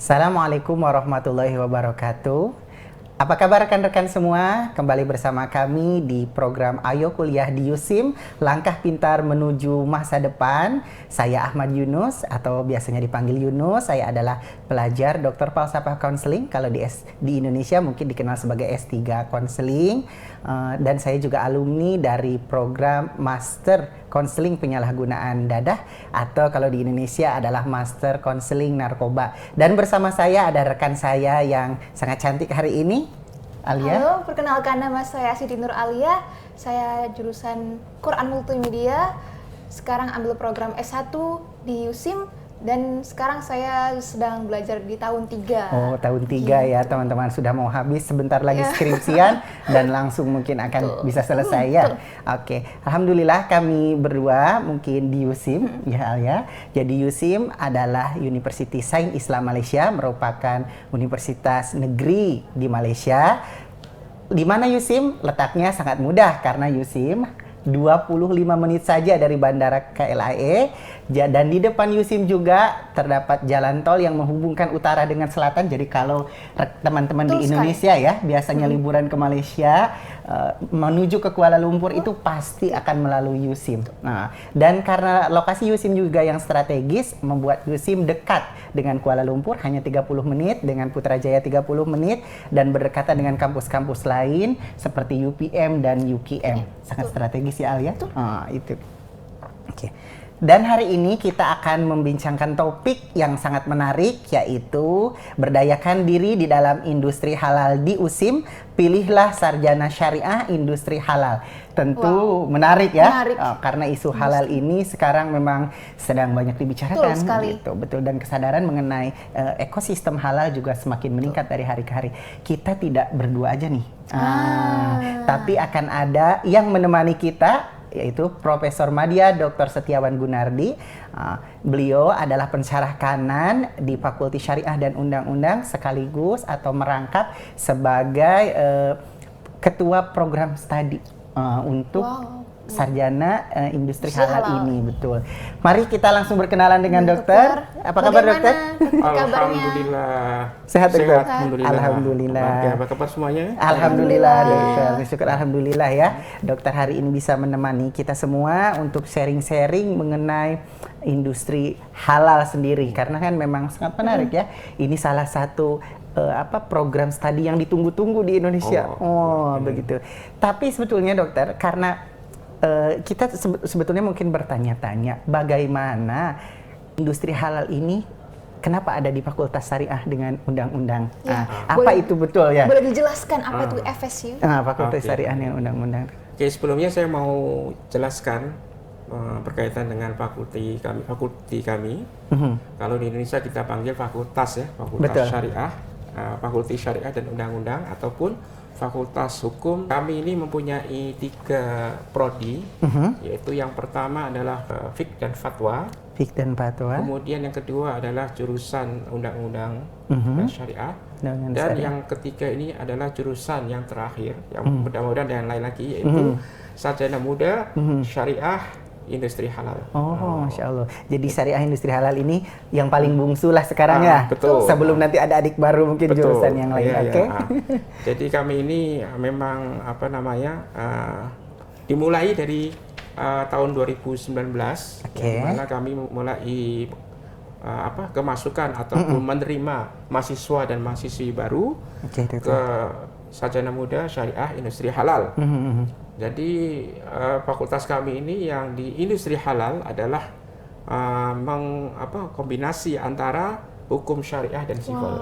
Assalamualaikum warahmatullahi wabarakatuh. Apa kabar rekan-rekan semua? Kembali bersama kami di program Ayo Kuliah di USIM, Langkah Pintar Menuju Masa Depan. Saya Ahmad Yunus atau biasanya dipanggil Yunus. Saya adalah pelajar Dr. Falsafah Konseling. Kalau di Indonesia mungkin dikenal sebagai S3 Konseling. Dan saya juga alumni dari program Master Konseling Penyalahgunaan Dadah, atau kalau di Indonesia adalah Master Konseling Narkoba. Dan bersama saya ada rekan saya yang sangat cantik hari ini, Alia. Halo, perkenalkan nama saya Siti Nur Alia. Saya jurusan Quran Multimedia. Sekarang ambil program S1 di USIM. Dan sekarang saya sedang belajar di tahun 3. Oh, tahun 3 ya teman-teman. Sudah mau habis, sebentar lagi skripsian dan langsung mungkin akan bisa selesai ya. Oke, Alhamdulillah kami berdua mungkin di USIM ya Alia. Jadi USIM adalah University Sains Islam Malaysia, merupakan universitas negeri di Malaysia. Di mana USIM? Letaknya sangat mudah karena USIM 25 menit saja dari Bandara KLIA, dan di depan USIM juga terdapat jalan tol yang menghubungkan utara dengan selatan. Jadi kalau teman-teman di Indonesia ya biasanya liburan ke Malaysia menuju ke Kuala Lumpur itu pasti akan melalui USIM. Nah, dan karena lokasi USIM juga yang strategis membuat USIM dekat dengan Kuala Lumpur, hanya 30 menit, dengan Putrajaya 30 menit, dan berdekatan dengan kampus-kampus lain seperti UPM dan UKM. Sangat strategis ya Alia. Itu. Oke. Dan hari ini kita akan membincangkan topik yang sangat menarik, yaitu berdayakan diri di dalam industri halal di USIM. Pilihlah sarjana syariah industri halal. Tentu menarik ya, menarik. Karena isu halal ini sekarang memang sedang banyak dibicarakan. Betul sekali. Gitu. Betul, dan kesadaran mengenai ekosistem halal juga semakin meningkat dari hari ke hari. Kita tidak berdua aja nih, tapi akan ada yang menemani kita, yaitu Profesor Madya Dr. Setiawan Gunardi. Beliau adalah pensyarah kanan di Fakulti Syariah dan Undang-Undang, sekaligus atau merangkap sebagai ketua program studi untuk sarjana industri halal ini. Betul. Mari kita langsung berkenalan dengan dokter. Apa kabar dokter? Alhamdulillah. Sehat dokter? Alhamdulillah. Apa kabar semuanya? Alhamdulillah dokter. Syukur alhamdulillah ya. Dokter hari ini bisa menemani kita semua untuk sharing-sharing mengenai industri halal sendiri, karena kan memang sangat menarik ya. Ini salah satu program studi yang ditunggu-tunggu di Indonesia. Begitu. Tapi sebetulnya dokter, karena kita sebetulnya mungkin bertanya-tanya bagaimana industri halal ini kenapa ada di Fakultas Syariah dengan Undang-Undang. Apa itu betul ya? Boleh dijelaskan apa itu FSU? Fakultas Syariah dengan Undang-Undang. Oke, sebelumnya saya mau jelaskan berkaitan dengan fakulti kami. Kalau di Indonesia kita panggil fakultas ya, Fakultas Syariah, Fakulti Syariah dan Undang-Undang ataupun Fakultas Hukum. Kami ini mempunyai 3 prodi, yaitu yang pertama adalah Fiqh dan Fatwa. Fiqh dan Fatwa. Kemudian yang kedua adalah jurusan Undang-Undang dan Syariah. Dan yang ketiga ini adalah jurusan yang terakhir, yang mudah-mudahan dan lain lagi, yaitu Sarjana Muda Syariah Industri Halal. Masya Allah. Jadi syariah industri halal ini yang paling bungsu lah sekarang ya. Betul. Sebelum nanti ada adik baru mungkin jurusan yang lain. Jadi kami ini memang dimulai dari tahun 2019, di mana kami mulai kemasukan ataupun menerima mahasiswa dan mahasiswi baru ke Sarjana Muda Syariah Industri Halal. Jadi fakultas kami ini yang di industri halal adalah kombinasi antara hukum syariah dan sivil.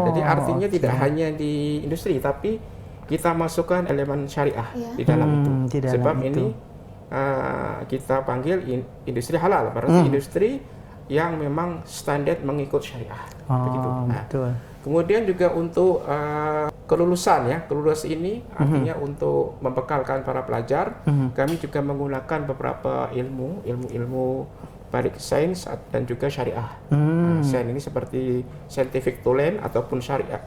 Jadi artinya tidak hanya di industri, tapi kita masukkan elemen syariah di dalam itu. Sebab ini kita panggil industri halal, berarti industri yang memang standar mengikut syariah. Begitu. Betul. Kemudian juga untuk kelulusan ini artinya untuk membekalkan para pelajar, kami juga menggunakan beberapa ilmu baik sains dan juga syariah. Sains ini seperti scientific talent ataupun syariah,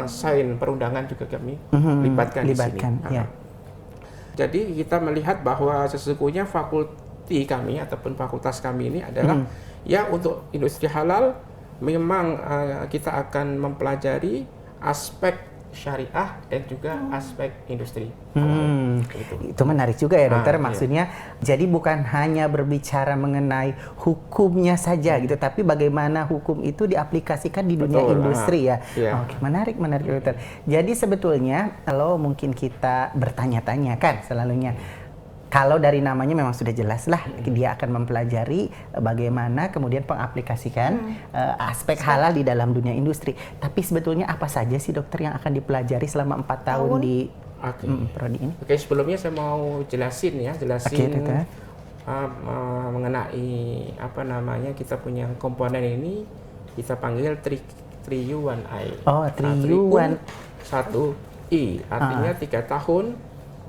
sains perundangan juga kami libatkan di sini. Jadi kita melihat bahwa sesungguhnya fakulti kami ataupun fakultas kami ini adalah ya untuk industri halal memang kita akan mempelajari aspek syariah dan juga aspek industri. Itu menarik juga ya dokter. Iya. Maksudnya jadi bukan hanya berbicara mengenai hukumnya saja gitu, tapi bagaimana hukum itu diaplikasikan di dunia Betul, industri ya. iya. Oke, menarik dokter. Jadi sebetulnya kalau mungkin kita bertanya-tanya kan selalunya, kalau dari namanya memang sudah jelas lah dia akan mempelajari bagaimana kemudian pengaplikasikan aspek halal di dalam dunia industri. Tapi sebetulnya apa saja sih dokter yang akan dipelajari selama 4 tahun di prodi ini? Oke, sebelumnya saya mau jelasin dokter. Mengenai apa namanya, kita punya komponen ini kita panggil 3U1I. Oh, 3U1. 1I, artinya 3 tahun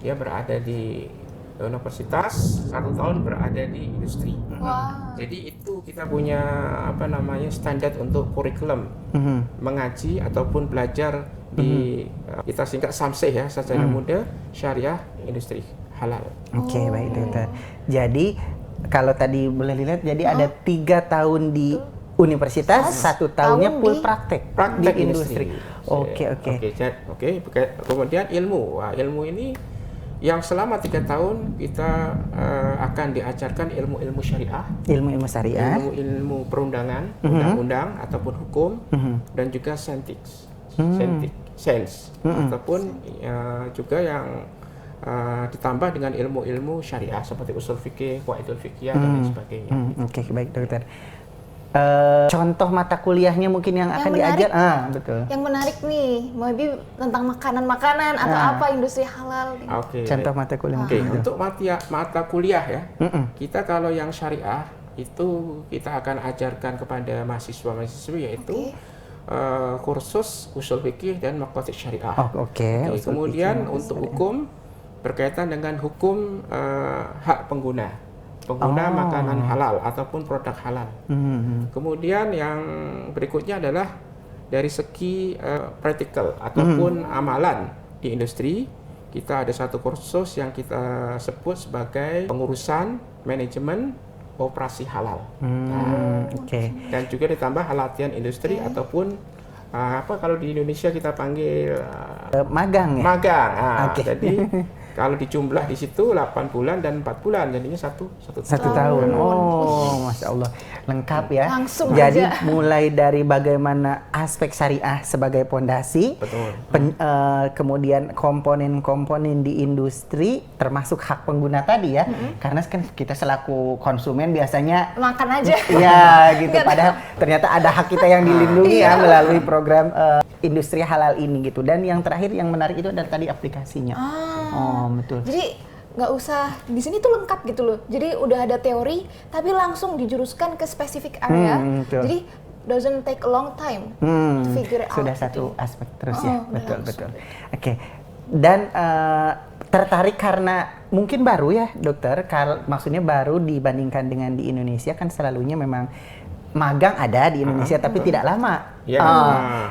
dia berada di universitas, 1 tahun berada di industri. Wow. Jadi itu kita punya apa namanya standar untuk kurikulum mengaji ataupun belajar di kita singkat SAMSE ya, secara mudah, syariah industri halal. Oke, baik dokter. Jadi kalau tadi boleh lihat, jadi ada 3 tahun di universitas, 1 tahunnya full praktek di industri. Oke. Kemudian ilmu. Wah, ilmu ini yang selama 3 tahun kita akan diajarkan ilmu-ilmu syariah, ilmu-ilmu syariah, ilmu perundangan, undang-undang ataupun hukum, dan juga sains, ataupun juga yang ditambah dengan ilmu-ilmu syariah seperti usul fikih, qawaidul fikih dan lain sebagainya. Oke, baik dokter. Contoh mata kuliahnya mungkin yang akan diajar, betul. Yang menarik nih, maybe tentang makanan-makanan atau apa industri halal. Oke. Contoh mata kuliah. Oke, untuk mata kuliah ya, kita kalau yang syariah itu kita akan ajarkan kepada mahasiswa-mahasiswi yaitu kursus usul fikih dan maqasid syariah. Oke. Kemudian untuk hukum berkaitan dengan hukum hak pengguna makanan halal ataupun produk halal. Kemudian yang berikutnya adalah dari segi praktikal ataupun amalan di industri. Kita ada 1 kursus yang kita sebut sebagai pengurusan manajemen operasi halal. Dan juga ditambah latihan industri ataupun apa kalau di Indonesia kita panggil magang ya. Magang. Jadi kalau dijumlah di situ 8 bulan dan 4 bulan, jadinya satu tahun. Oh, Masya Allah, lengkap ya. Langsung jadi aja. mulai dari bagaimana aspek syariah sebagai pondasi, kemudian komponen-komponen di industri, termasuk hak pengguna tadi ya. Karena kan kita selaku konsumen biasanya makan aja. Ya gitu. Padahal ternyata ada hak kita yang dilindungi ya melalui program industri halal ini gitu. Dan yang terakhir yang menarik itu adalah tadi aplikasinya. Betul. Jadi nggak usah di sini tuh lengkap gitu loh. Jadi udah ada teori, tapi langsung dijuruskan ke spesifik area. Jadi doesn't take a long time to figure it out. Sudah satu aspek terus ya. Betul. Oke. Dan tertarik karena mungkin baru ya dokter. Maksudnya baru dibandingkan dengan di Indonesia kan selalunya memang magang ada di Indonesia tapi tidak lama.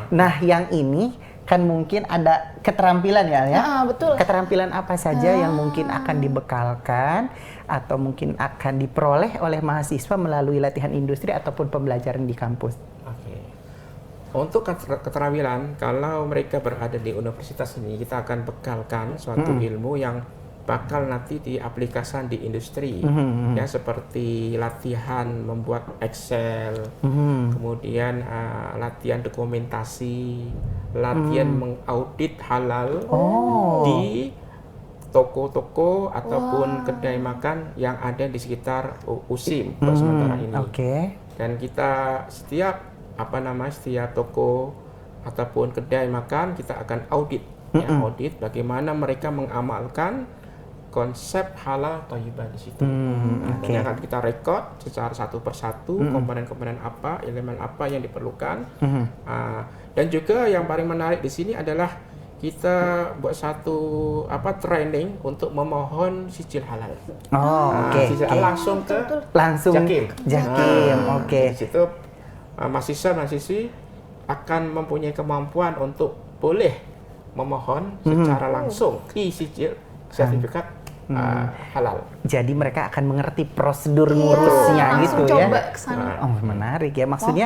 Nah yang ini kan mungkin ada keterampilan ya. Betul. Keterampilan apa saja yang mungkin akan dibekalkan atau mungkin akan diperoleh oleh mahasiswa melalui latihan industri ataupun pembelajaran di kampus? Oke. Untuk keterampilan, kalau mereka berada di universitas ini, kita akan bekalkan suatu ilmu yang bakal nanti diaplikasikan di industri, ya seperti latihan membuat Excel, kemudian latihan dokumentasi, latihan mengaudit halal di toko-toko ataupun kedai makan yang ada di sekitar USIM sementara ini. Dan kita setiap toko ataupun kedai makan kita akan audit, audit bagaimana mereka mengamalkan konsep halal thayyibah di situ. Dan akan kita rekod secara satu persatu komponen-komponen apa, elemen apa yang diperlukan. Dan juga yang paling menarik di sini adalah kita buat satu training untuk memohon sijil halal. Sijil halal langsung ke Jakim. Di situ mahasiswa-mahasiswi akan mempunyai kemampuan untuk boleh memohon secara langsung sijil sertifikat halal. Jadi mereka akan mengerti prosedur Iya, ngurusnya gitu langsung ya. coba kesana. Oh, menarik ya. Maksudnya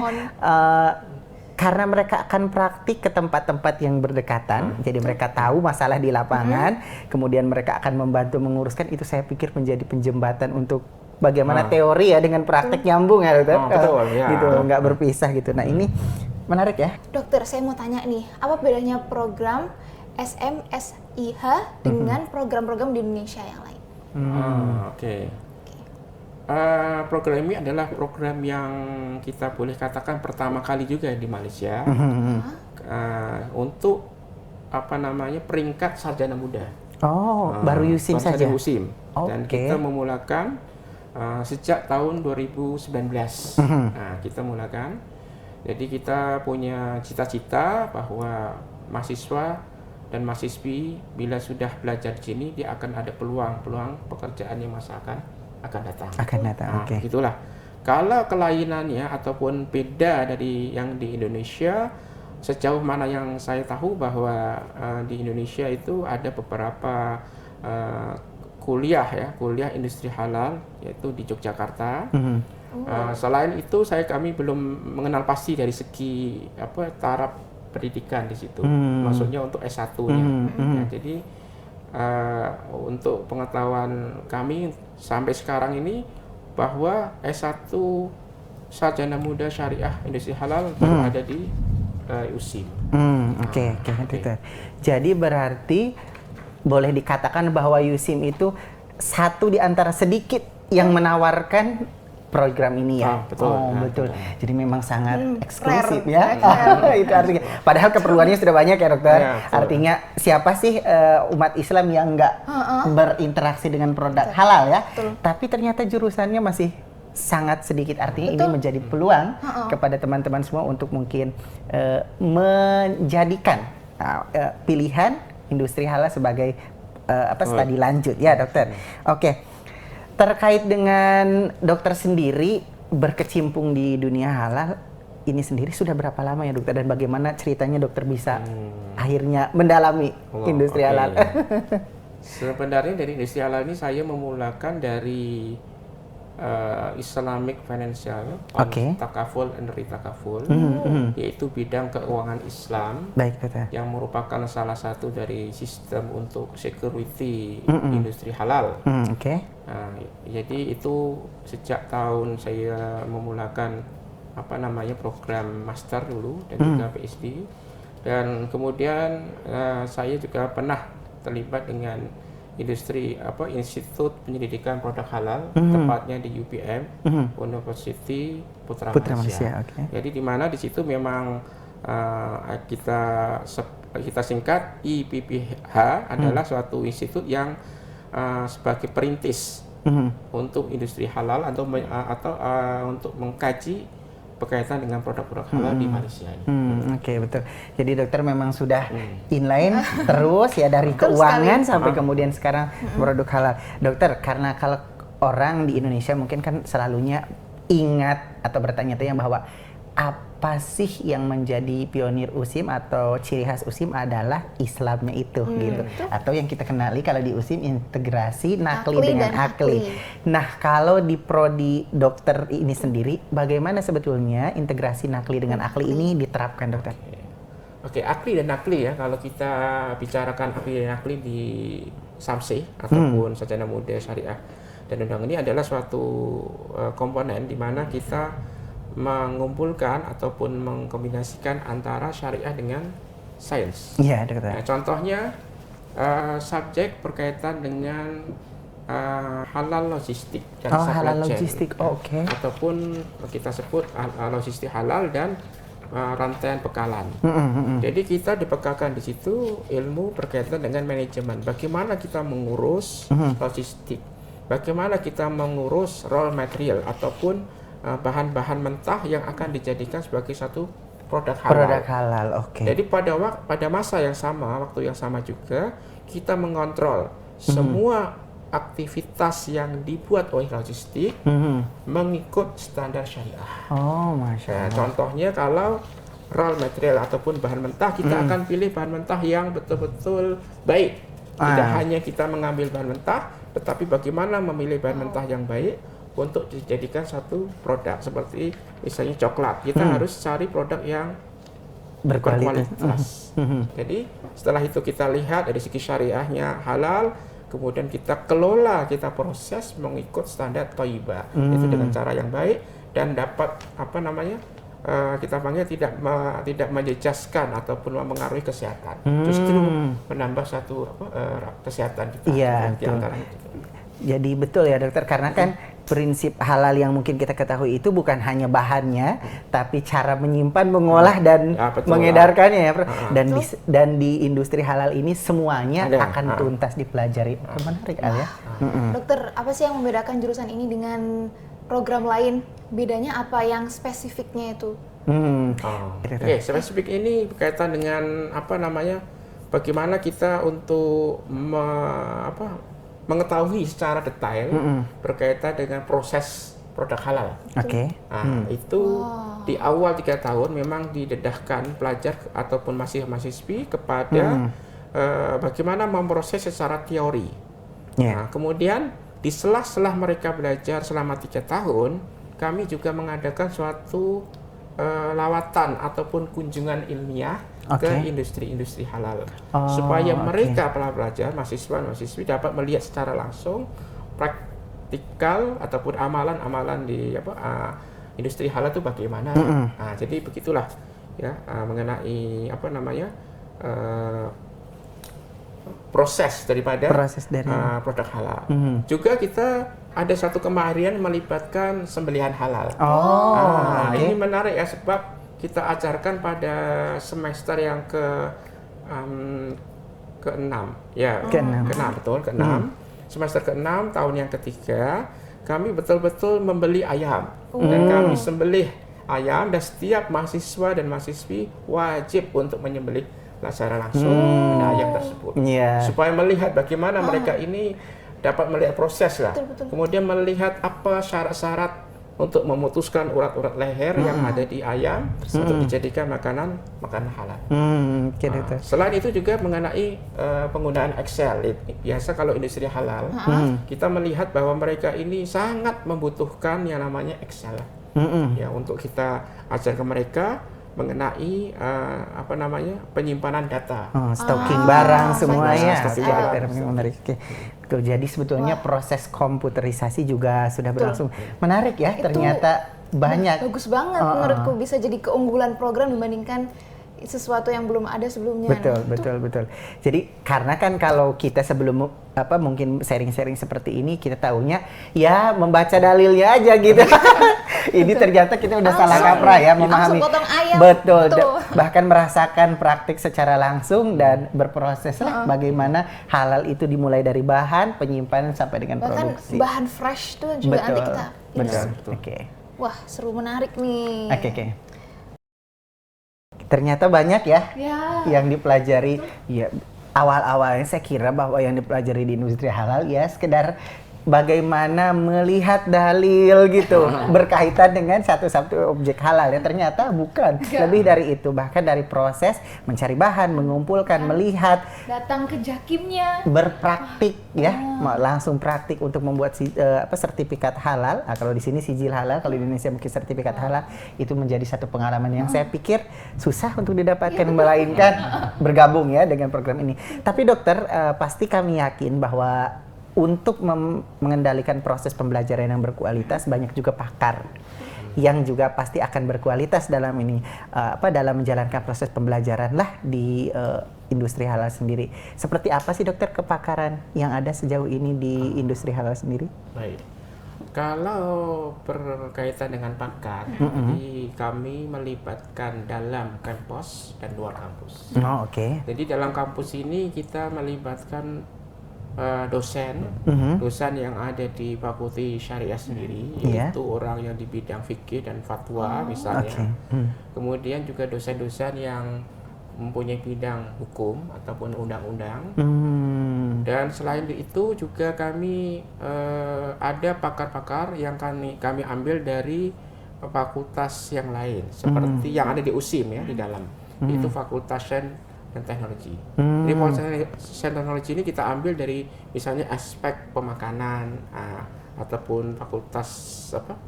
karena mereka akan praktik ke tempat-tempat yang berdekatan, jadi mereka tahu masalah di lapangan, kemudian mereka akan membantu menguruskan. Itu saya pikir menjadi penjembatan untuk bagaimana teori ya dengan praktek nyambung ya, dokter. Betul, ya. Gitu, nggak berpisah gitu. Nah, ini menarik ya. Dokter, saya mau tanya nih, apa bedanya program SMSIH dengan program-program di Indonesia yang lain? Oke. Program ini adalah program yang kita boleh katakan pertama kali juga di Malaysia untuk peringkat sarjana muda. Baru USIM saja. USIM. Dan kita memulakan sejak tahun 2019. Kita mulakan. Jadi kita punya cita-cita bahwa mahasiswa dan mahasiswi bila sudah belajar di sini dia akan ada peluang pekerjaan yang akan datang. Oke. Gitulah. Kalau kelainannya ataupun beda dari yang di Indonesia, sejauh mana yang saya tahu bahwa di Indonesia itu ada beberapa kuliah industri halal yaitu di Yogyakarta. Selain itu kami belum mengenal pasti dari segi taraf pendidikan di situ. Maksudnya untuk S1-nya. Jadi untuk pengetahuan kami sampai sekarang ini bahwa S1 sarjana muda syariah industri halal baru ada di USIM. Oke. Jadi berarti boleh dikatakan bahwa USIM itu satu di antara sedikit yang menawarkan program ini ya. Betul. Jadi memang sangat eksklusif ya. Itu artinya. Padahal keperluannya sudah banyak ya, dokter. Artinya siapa sih umat Islam yang nggak berinteraksi dengan produk halal ya? Tapi ternyata jurusannya masih sangat sedikit. Artinya ini menjadi peluang kepada teman-teman semua untuk mungkin menjadikan pilihan industri halal sebagai studi lanjut ya, dokter. Oke. Terkait dengan dokter sendiri berkecimpung di dunia halal ini sendiri sudah berapa lama ya, dokter, dan bagaimana ceritanya dokter bisa akhirnya mendalami industri halal? Sebenarnya dari industri halal ini saya memulakan dari Islamic Financial Takaful and Ritakaful, yaitu bidang keuangan Islam. Baik, dokter. Yang merupakan salah satu dari sistem untuk security industri halal. Jadi itu sejak tahun saya memulakan program master dulu dan juga PhD, dan kemudian saya juga pernah terlibat dengan Institut Penyelidikan Produk Halal, tepatnya di UPM, University Putra Malaysia. Jadi di mana di situ memang kita singkat IPPH adalah suatu institut yang sebagai perintis untuk industri halal atau untuk mengkaji berkaitan dengan produk-produk halal di Malaysia ini. Betul. Jadi dokter memang sudah inline terus ya dari keuangan sampai kemudian sekarang produk halal. Dokter, karena kalau orang di Indonesia mungkin kan selalunya ingat atau bertanya-tanya bahwa apa sih yang menjadi pionir USIM atau ciri khas USIM adalah Islamnya itu gitu. Atau yang kita kenali kalau di USIM integrasi nakli dengan akli. Nah, kalau di prodi dokter ini sendiri bagaimana sebetulnya integrasi nakli dengan akli ini diterapkan, dokter? Akli dan nakli ya, kalau kita bicarakan akli dan nakli di SAMSI ataupun sarjana muda syariah dan undang ini adalah suatu komponen di mana kita mengumpulkan ataupun mengkombinasikan antara syariah dengan sains. Iya, dokter. Contohnya subjek berkaitan dengan halal logistik dan supply halal chain. Logistik, ataupun kita sebut logistik halal dan rantaian bekalan. Jadi kita dibekalkan di situ ilmu berkaitan dengan manajemen. Bagaimana kita mengurus logistik, bagaimana kita mengurus raw material ataupun bahan-bahan mentah yang akan dijadikan sebagai satu produk halal. Jadi pada masa yang sama, waktu yang sama juga kita mengontrol semua aktivitas yang dibuat oleh logistik mengikut standar syariah. Masya Allah. Contohnya kalau raw material ataupun bahan mentah, kita akan pilih bahan mentah yang betul-betul baik Tidak hanya kita mengambil bahan mentah, tetapi bagaimana memilih bahan mentah yang baik untuk dijadikan satu produk. Seperti misalnya coklat, kita harus cari produk yang berkualitas. Jadi setelah itu kita lihat dari segi syariahnya halal, kemudian kita kelola, kita proses mengikut standar Thayyibah, itu dengan cara yang baik dan dapat kita panggil tidak menjejaskan ataupun mengaruhi kesehatan, justru menambah satu kesehatan kita. Iya, di antara itu. Jadi betul ya dokter, karena kan prinsip halal yang mungkin kita ketahui itu bukan hanya bahannya, tapi cara menyimpan, mengolah dan mengedarkannya ya. Dan di industri halal ini semuanya akan tuntas dipelajari. Menarik ya. Dokter, apa sih yang membedakan jurusan ini dengan program lain? Bedanya apa yang spesifiknya itu? Spesifik ini berkaitan dengan bagaimana kita untuk mengetahui secara detail berkaitan dengan proses produk halal. Itu di awal 3 tahun memang didedahkan pelajar ataupun mahasiswi kepada bagaimana memproses secara teori. Kemudian di sela-sela mereka belajar selama 3 tahun, kami juga mengadakan suatu lawatan ataupun kunjungan ilmiah ke industri-industri halal, supaya mereka pelajar, mahasiswa-mahasiswi dapat melihat secara langsung praktikal ataupun amalan-amalan di industri halal itu bagaimana. Jadi begitulah ya mengenai proses dari produk halal. Juga kita ada satu kemahirian melibatkan sembelihan halal. Ini menarik ya, sebab kita ajarkan pada semester yang ke-6 ya, ke-6 semester ke-6 tahun yang ketiga, kami betul-betul membeli ayam dan kami sembelih ayam, dan setiap mahasiswa dan mahasiswi wajib untuk menyembelih secara langsung ayam tersebut, supaya melihat bagaimana mereka ini dapat melihat proses lah. Kemudian melihat apa syarat-syarat untuk memutuskan urat-urat leher yang ada di ayam untuk dijadikan makanan halal. Selain itu juga mengenai penggunaan Excel. Biasa kalau industri halal, kita melihat bahwa mereka ini sangat membutuhkan yang namanya Excel. Ya, untuk kita ajarkan mereka mengenai penyimpanan data, stocking barang semuanya. Menarik. Jadi sebetulnya proses komputerisasi juga sudah berlangsung. Menarik ya, ternyata banyak. Bagus banget menurutku, bisa jadi keunggulan program dibandingkan sesuatu yang belum ada sebelumnya. Betul. Jadi karena kan kalau kita sebelum mungkin sharing-sharing seperti ini, kita tahunya ya membaca dalilnya aja gitu. Ini ternyata kita udah salah kaprah ya memahami. Potong ayam. Betul. Bahkan merasakan praktik secara langsung dan berproses lah bagaimana halal itu dimulai dari bahan, penyimpanan sampai dengan produksi. Bahkan bahan fresh tuh juga nanti kita. Betul. Wah, seru, menarik nih. Oke. Ternyata banyak ya yang dipelajari. Ya, awal-awalnya saya kira bahwa yang dipelajari di industri halal ya sekedar bagaimana melihat dalil gitu berkaitan dengan satu-satu objek halal ya. Ternyata bukan, lebih dari itu, bahkan dari proses mencari bahan, mengumpulkan, melihat, datang ke jakimnya, berpraktik ya, langsung praktik untuk membuat sertifikat halal. Kalau di sini sijil halal, kalau di Indonesia mungkin sertifikat halal. Itu menjadi satu pengalaman yang saya pikir susah untuk didapatkan, melainkan bergabung ya dengan program ini. Tapi dokter, pasti kami yakin bahwa untuk mengendalikan proses pembelajaran yang berkualitas, banyak juga pakar yang juga pasti akan berkualitas dalam ini, dalam menjalankan proses pembelajaran lah di industri halal sendiri. Seperti apa sih dokter kepakaran yang ada sejauh ini di industri halal sendiri? Baik, kalau berkaitan dengan pakar, jadi kami melibatkan dalam kampus dan luar kampus. Jadi dalam kampus ini kita melibatkan dosen yang ada di Fakulti Syariah sendiri, yaitu orang yang di bidang fikih dan fatwa misalnya. Kemudian juga dosen-dosen yang mempunyai bidang hukum ataupun undang-undang. Dan selain itu juga kami ada pakar-pakar yang kami ambil dari fakultas yang lain, seperti yang ada di USIM ya di dalam, itu Fakultas dan teknologi. Jadi Science Teknologi ini kita ambil dari misalnya aspek pemakanan ataupun fakultas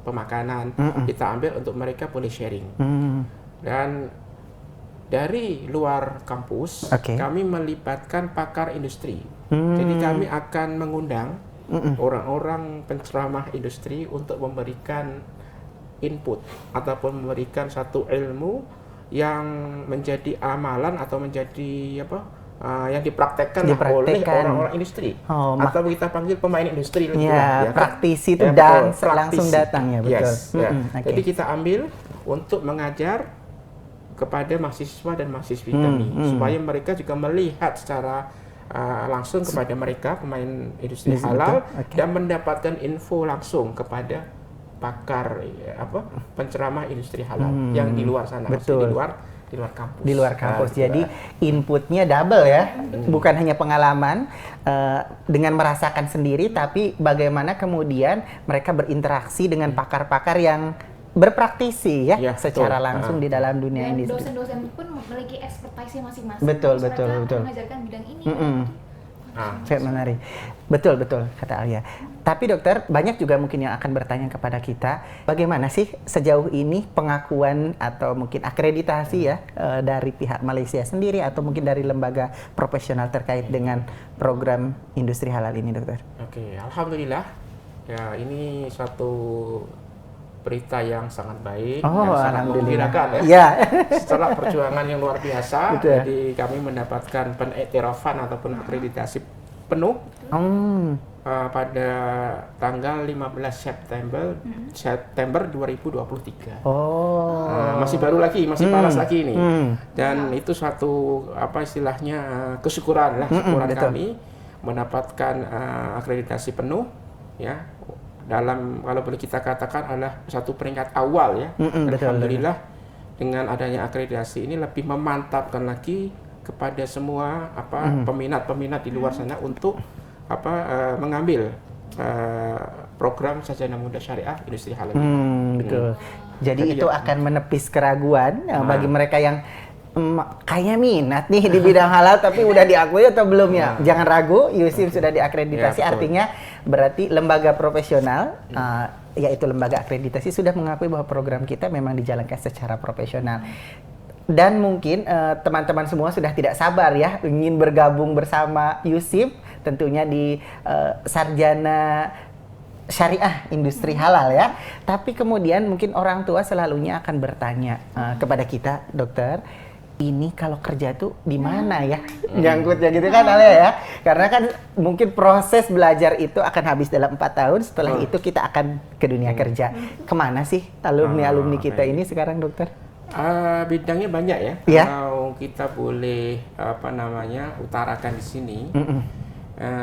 pemakanan, kita ambil untuk mereka boleh sharing. Dan dari luar kampus, kami melibatkan pakar industri. Jadi kami akan mengundang orang-orang penceramah industri untuk memberikan input ataupun memberikan satu ilmu yang menjadi amalan atau menjadi yang dipraktekkan oleh orang-orang industri, atau kita panggil pemain industri ya, praktisi itu langsung datang ya, betul. Jadi kita ambil untuk mengajar kepada mahasiswa dan mahasiswi kami supaya mereka juga melihat secara langsung kepada mereka pemain industri halal dan mendapatkan info langsung kepada pakar penceramah industri halal yang di luar sana, di luar kampus. Di luar kampus. Jadi inputnya double ya, bukan hanya pengalaman dengan merasakan sendiri, tapi bagaimana kemudian mereka berinteraksi dengan pakar-pakar yang berpraktisi ya secara langsung di dalam dunia ini. Dan dosen-dosen pun memiliki ekspertise masing-masing. Betul. Mengajarkan bidang ini. Sangat menarik. Betul kata Alia. Tapi dokter, banyak juga mungkin yang akan bertanya kepada kita, bagaimana sih sejauh ini pengakuan atau mungkin akreditasi ya dari pihak Malaysia sendiri atau mungkin dari lembaga profesional terkait dengan program industri halal ini, dokter? Oke, alhamdulillah. Ya, ini satu berita yang sangat baik, yang sangat menggembirakan ya. Setelah perjuangan yang luar biasa, jadi kami mendapatkan pengiktirafan ataupun akreditasi penuh pada tanggal 15 September 2023. Masih baru lagi, masih panas lagi ini. Dan itu suatu istilahnya kesyukuran syukuran kami mendapatkan akreditasi penuh ya. Dalam, kalau boleh kita katakan, adalah satu peringkat awal ya. Alhamdulillah dengan adanya akreditasi ini lebih memantapkan lagi kepada semua peminat-peminat di luar sana untuk mengambil program Sarjana Muda Syariah Industri Halal. Betul. Jadi itu akan menepis keraguan bagi mereka yang kayaknya minat nih di bidang halal tapi udah diakui atau belum ya? Jangan ragu, USIM sudah diakreditasi, artinya berarti lembaga profesional yaitu lembaga akreditasi sudah mengakui bahwa program kita memang dijalankan secara profesional. Dan mungkin teman-teman semua sudah tidak sabar ya ingin bergabung bersama USIM tentunya di Sarjana Syariah Industri Halal ya. Tapi kemudian mungkin orang tua selalunya akan bertanya kepada kita, dokter, ini kalau kerja tuh di mana ya? Nyangkutnya gitu kan Alia ya. Karena kan mungkin proses belajar itu akan habis dalam 4 tahun, setelah itu kita akan ke dunia kerja. Kemana sih alumni-alumni kita ini sekarang, dokter? Bidangnya banyak ya. Kalau kita boleh utarakan di sini.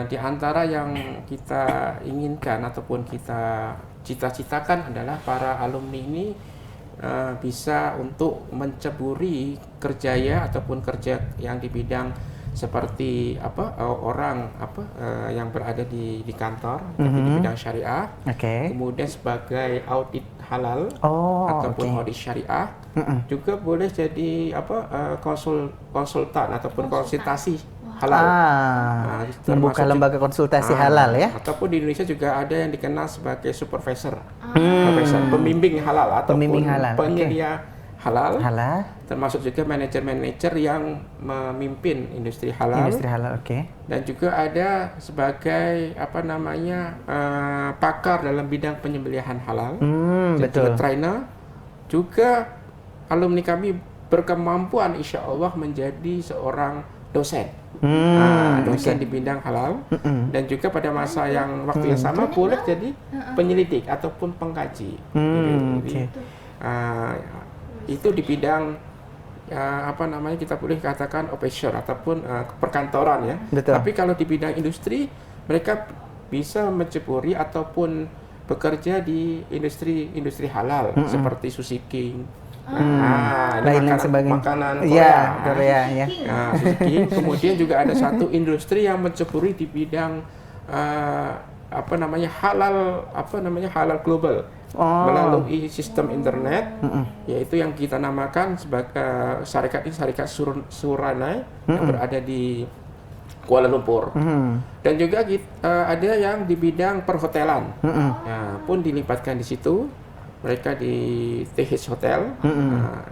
Di antara yang kita inginkan ataupun kita cita-citakan adalah para alumni ini bisa untuk menceburi kerjaya ataupun kerja yang di bidang seperti yang berada di kantor tapi di bidang syariah, kemudian sebagai audit halal ataupun audit syariah, juga boleh jadi konsultan ataupun konsultasi halal, membuka lembaga konsultasi halal ya. Ataupun di Indonesia juga ada yang dikenal sebagai supervisor, pembimbing halal ataupun penyedia halal, termasuk juga manajer-manajer yang memimpin industri halal. Dan juga ada sebagai pakar dalam bidang penyembelihan halal, juga trainer. Juga alumni kami berkemampuan insya Allah menjadi seorang dosen. Dosen di bidang halal, dan juga pada masa yang waktu yang sama boleh jadi penyelidik ataupun pengkaji. Itu di bidang kita boleh katakan operation ataupun perkantoran ya. Tapi kalau di bidang industri mereka bisa menceburi ataupun bekerja di industri halal seperti Sushi King. Makanan Korea ya. Sushi King. Kemudian juga ada satu industri yang menceburi di bidang halal halal global. melalui sistem internet, yaitu yang kita namakan sebagai syarikat ini Syarikat Suranai yang berada di Kuala Lumpur. Dan juga ada yang di bidang perhotelan, pun dilibatkan di situ. Mereka di TH Hotel,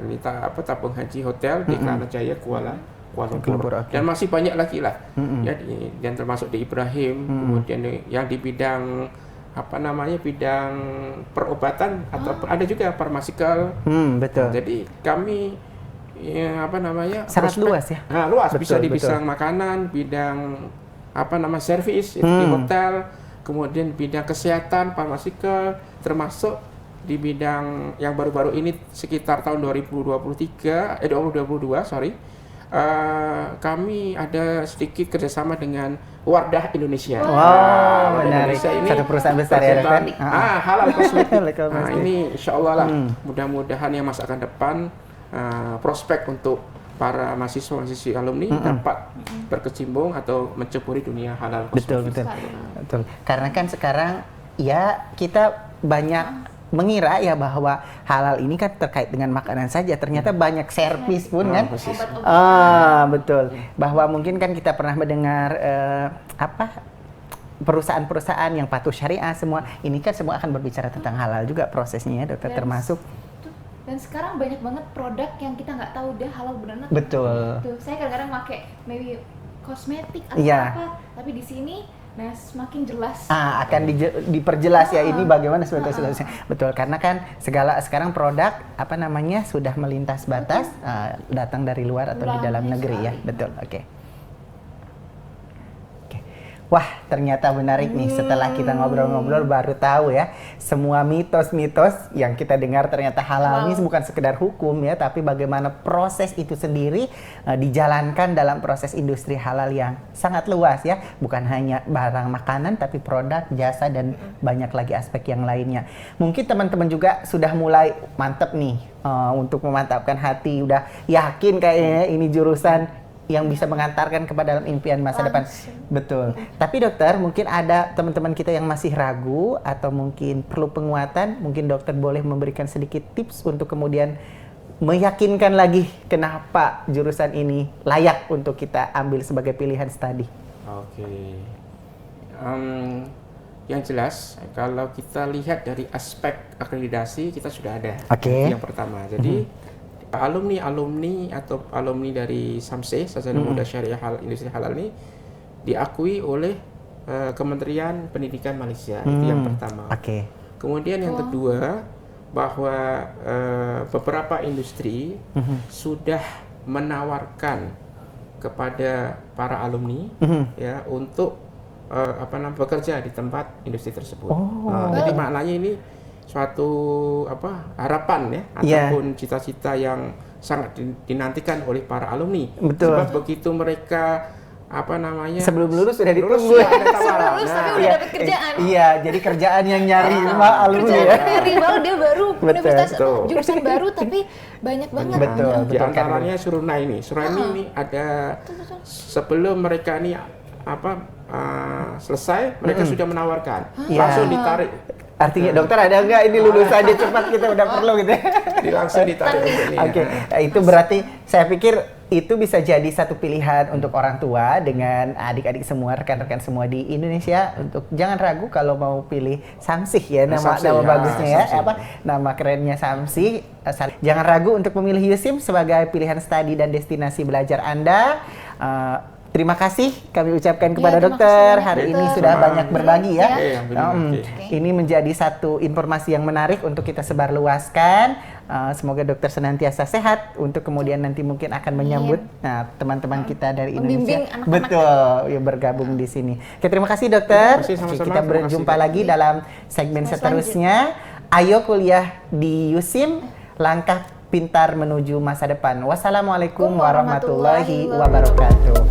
ini Tabung Haji Hotel di Kelana Jaya, Kuala Lumpur. Dan masih banyak lagi lah, ya, dan termasuk di Ibrahim, kemudian yang di bidang bidang perobatan atau ada juga pharmaceutical. Betul. Jadi kami sangat luas ya. Luas, bisa di bidang makanan, bidang servis itu di hotel, kemudian bidang kesehatan, pharmaceutical, termasuk di bidang yang baru-baru ini sekitar tahun 2022, kami ada sedikit kerjasama dengan Wardah Indonesia. Menarik. Satu perusahaan besar ya, kan? Halal kosmetik. Ini insya Allah lah, mudah-mudahan yang masa akan depan prospek untuk para mahasiswa-mahasiswi alumni dapat berkecimpung atau menceburi dunia halal kosmetik. Betul. Karena kan sekarang ya kita banyak mengira ya bahwa halal ini kan terkait dengan makanan saja, ternyata banyak servis pun kan. Betul. Bahwa mungkin kan kita pernah mendengar perusahaan-perusahaan yang patuh syariah semua, ini kan semua akan berbicara tentang halal juga prosesnya ya, dokter, termasuk. Dan sekarang banyak banget produk yang kita nggak tahu dia halal benar. Betul. Tuh, saya kadang-kadang pakai maybe kosmetik atau tapi di sini semakin jelas. Akan diperjelas ya ini bagaimana sebetulnya. Betul, karena kan sekarang produk sudah melintas batas, datang dari luar atau di dalam negeri ya. Betul. Oke. Wah, ternyata menarik nih, setelah kita ngobrol-ngobrol baru tahu ya, semua mitos-mitos yang kita dengar ternyata halal ini bukan sekedar hukum ya, tapi bagaimana proses itu sendiri dijalankan dalam proses industri halal yang sangat luas ya, bukan hanya barang makanan tapi produk, jasa, dan banyak lagi aspek yang lainnya. Mungkin teman-teman juga sudah mulai mantep nih untuk memantapkan hati, udah yakin kayaknya ini jurusan yang bisa mengantarkan kepada dalam impian masa depan. Betul. Tapi dokter, mungkin ada teman-teman kita yang masih ragu atau mungkin perlu penguatan, mungkin dokter boleh memberikan sedikit tips untuk kemudian meyakinkan lagi kenapa jurusan ini layak untuk kita ambil sebagai pilihan studi. Oke. Yang jelas, kalau kita lihat dari aspek akreditasi, kita sudah ada. Yang pertama. Jadi alumni atau alumni dari SAMSE, Sarjana Muda Syariah Industri Halal ini diakui oleh Kementerian Pendidikan Malaysia. Itu yang pertama. Kemudian yang kedua, bahwa beberapa industri sudah menawarkan kepada para alumni ya untuk bekerja di tempat industri tersebut. Jadi maknanya ini suatu harapan ya, ataupun cita-cita yang sangat dinantikan oleh para alumni. Betul. Sebab begitu mereka sebelum lulus sudah ditunggu. Sebelum lulus tapi udah dapat kerjaan. Iya, jadi kerjaan yang nyari alumni ya. Rival dia baru universitas jurusan baru tapi banyak banget. Betul. Di antaranya Suranai ini ada sebelum mereka ini selesai, mereka sudah menawarkan, langsung ditarik. Artinya dokter ada nggak ini lulusannya cepat kita udah perlu gitu ya? Langsung ditarik untuk ini. Itu berarti saya pikir itu bisa jadi satu pilihan untuk orang tua dengan adik-adik semua, rekan-rekan semua di Indonesia untuk jangan ragu kalau mau pilih Samsih ya, nama bagusnya ya, nama kerennya Samsih. Jangan ragu untuk memilih USIM sebagai pilihan studi dan destinasi belajar Anda. Terima kasih kami ucapkan kepada dokter. Hari ini sudah banyak berbagi ya. Ini menjadi satu informasi yang menarik untuk kita sebarluaskan. Semoga dokter senantiasa sehat untuk kemudian nanti mungkin akan menyambut teman-teman kita dari Indonesia. Betul, ya bergabung di sini. Terima kasih dokter. Kita berjumpa lagi dalam segmen seterusnya. Ayo kuliah di USIM, langkah pintar menuju masa depan. Wassalamualaikum warahmatullahi wabarakatuh.